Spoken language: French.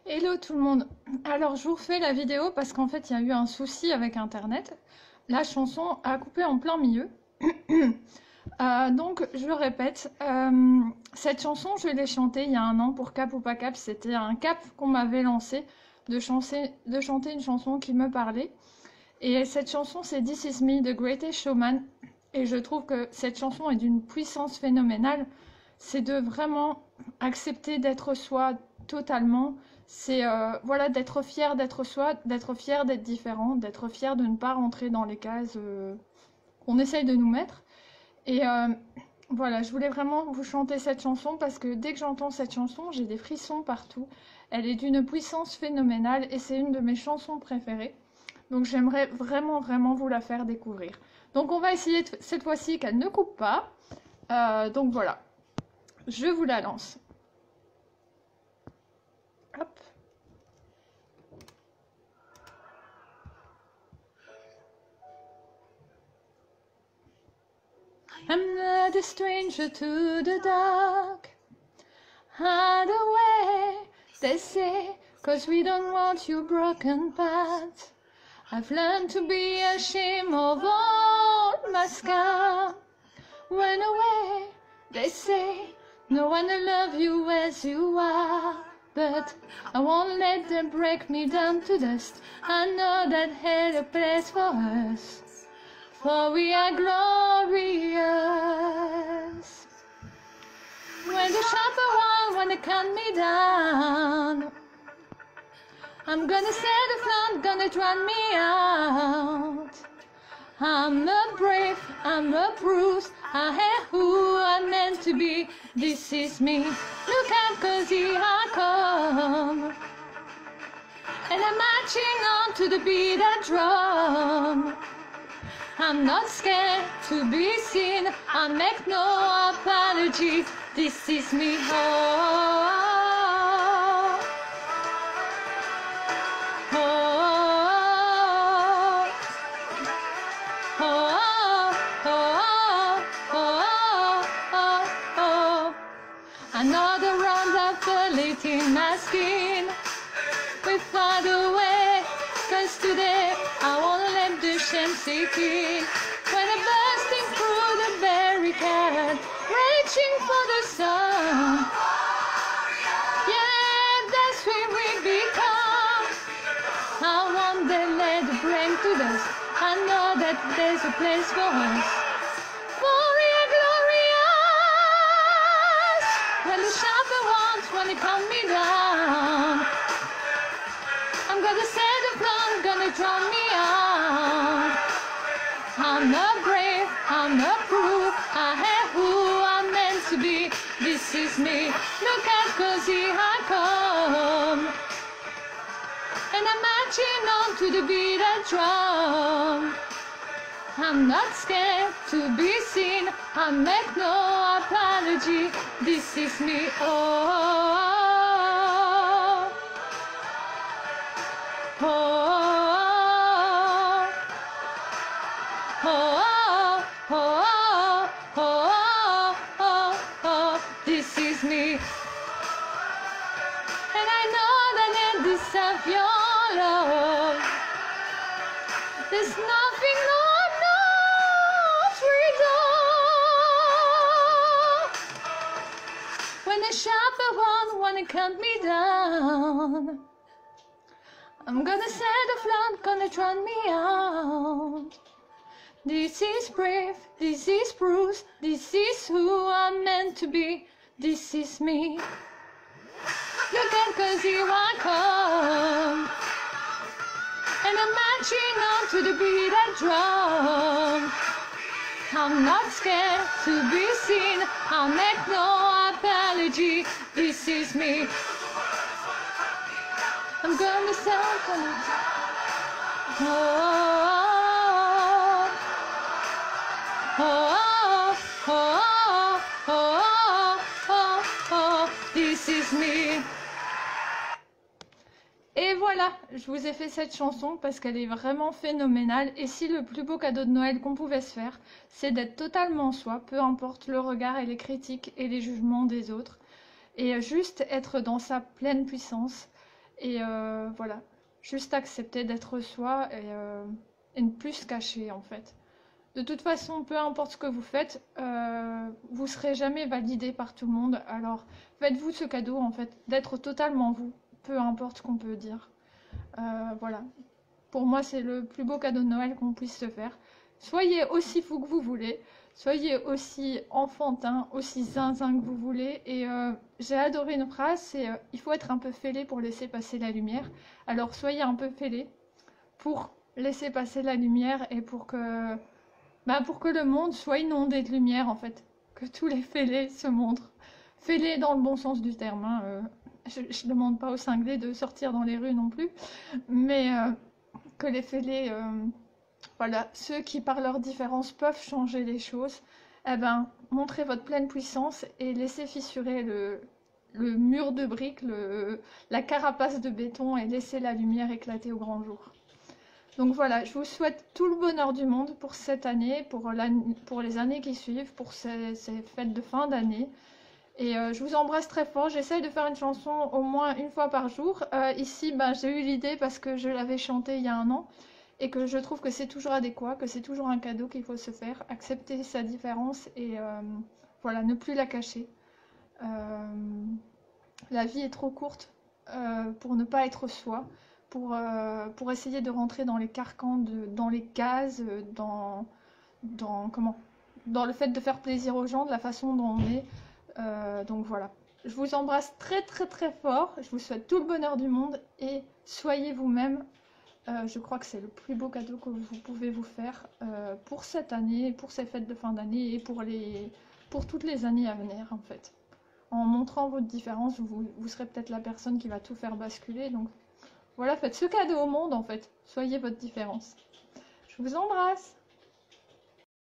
Hello tout le monde. Alors je vous refais la vidéo parce qu'en fait il y a eu un souci avec internet. La chanson a coupé en plein milieu. Donc je répète, cette chanson je l'ai chantée il y a un an pour Cap ou pas Cap. C'était un cap qu'on m'avait lancé de chanter une chanson qui me parlait. Et cette chanson c'est This Is Me de Greatest Showman. Et je trouve que cette chanson est d'une puissance phénoménale. C'est de vraiment accepter d'être soi totalement. C'est voilà, d'être fier d'être soi, d'être fier d'être différent, d'être fier de ne pas rentrer dans les cases qu'on essaye de nous mettre. Et voilà, je voulais vraiment vous chanter cette chanson parce que dès que j'entends cette chanson, j'ai des frissons partout. Elle est d'une puissance phénoménale et c'est une de mes chansons préférées. Donc j'aimerais vraiment, vraiment vous la faire découvrir. Donc on va essayer cette fois-ci qu'elle ne coupe pas. Donc voilà, je vous la lance. Hop. I'm not a stranger to the dark. Hide away, they say, 'cause we don't want your broken path. I've learned to be ashamed of all my scars. Run away, they say, no one will love you as you are. But I won't let them break me down to dust. I know that hell a place for us. For we are glorious. When the sharper one wanna cut me down, I'm gonna set a flaunt, gonna drown me out. I'm not brave, I'm a bruise, I am who I'm meant to be. This is me, look out 'cause here I come. And I'm marching on to the beat I drum. I'm not scared to be seen, I make no apology. This is me, oh, oh, oh, oh, oh, oh, oh. Another round of the late in my skin. We find a way, 'cause today I won't let the shame sink in. When I'm bursting through the barricade, reaching for the sun. Yeah, that's where we become. I won't let the brain to dust. I know that there's a place for us. For we are glorious. When the sharper ones wanna cut me down, I'm gonna set a plan, gonna drown me out. I'm not brave, I'm not proof, I am who I'm meant to be. This is me, look out 'cause here I come. And I'm marching on to the beat I drum. I'm not scared to be seen, I make no apology. This is me, oh, oh, oh, oh, oh, oh, oh, this is me. And I know that I deserve your love. There's nothing I'm not without. When the sharper one wanna cut me down, I'm gonna set a flaunt, gonna drown me out. This is brave, this is Bruce, this is who I'm meant to be. This is me. Look out 'cause here I come. And I'm marching on to the beat I drum. I'm not scared to be seen, I'll make no apology. This is me. I'm gonna sound oh, oh, oh, oh, oh, oh, this is me. Et voilà, je vous ai fait cette chanson parce qu'elle est vraiment phénoménale. Et si le plus beau cadeau de Noël qu'on pouvait se faire, c'est d'être totalement soi, peu importe le regard et les critiques et les jugements des autres, et juste être dans sa pleine puissance. Et voilà, juste accepter d'être soi et ne plus se cacher en fait. De toute façon, peu importe ce que vous faites, vous serez jamais validé par tout le monde. Alors faites-vous ce cadeau en fait, d'être totalement vous, peu importe ce qu'on peut dire. Voilà. Pour moi, c'est le plus beau cadeau de Noël qu'on puisse se faire. Soyez aussi fou que vous voulez, soyez aussi enfantin, aussi zinzin que vous voulez. Et j'ai adoré une phrase, c'est il faut être un peu fêlé pour laisser passer la lumière. Alors soyez un peu fêlé pour laisser passer la lumière et pour que le monde soit inondé de lumière en fait. Que tous les fêlés se montrent. Fêlés dans le bon sens du terme. Hein. Je ne demande pas aux cinglés de sortir dans les rues non plus. Mais que les fêlés, voilà, ceux qui par leur différence peuvent changer les choses, eh ben, montrez votre pleine puissance et laissez fissurer le mur de briques, la carapace de béton et laissez la lumière éclater au grand jour. Donc voilà, je vous souhaite tout le bonheur du monde pour cette année, pour les années qui suivent, pour ces fêtes de fin d'année. Et je vous embrasse très fort. J'essaye de faire une chanson au moins une fois par jour. Ici, ben, j'ai eu l'idée parce que je l'avais chantée il y a un an et que je trouve que c'est toujours adéquat, que c'est toujours un cadeau qu'il faut se faire. Accepter sa différence et voilà, ne plus la cacher. La vie est trop courte pour ne pas être soi, pour essayer de rentrer dans les carcans, dans les cases, comment, dans le fait de faire plaisir aux gens de la façon dont on est. Donc voilà. Je vous embrasse très très très fort. Je vous souhaite tout le bonheur du monde et soyez vous-même. Je crois que c'est le plus beau cadeau que vous pouvez vous faire pour cette année, pour ces fêtes de fin d'année et pour toutes les années à venir en fait. En montrant votre différence, vous serez peut-être la personne qui va tout faire basculer. Donc voilà, faites ce cadeau au monde en fait. Soyez votre différence. Je vous embrasse.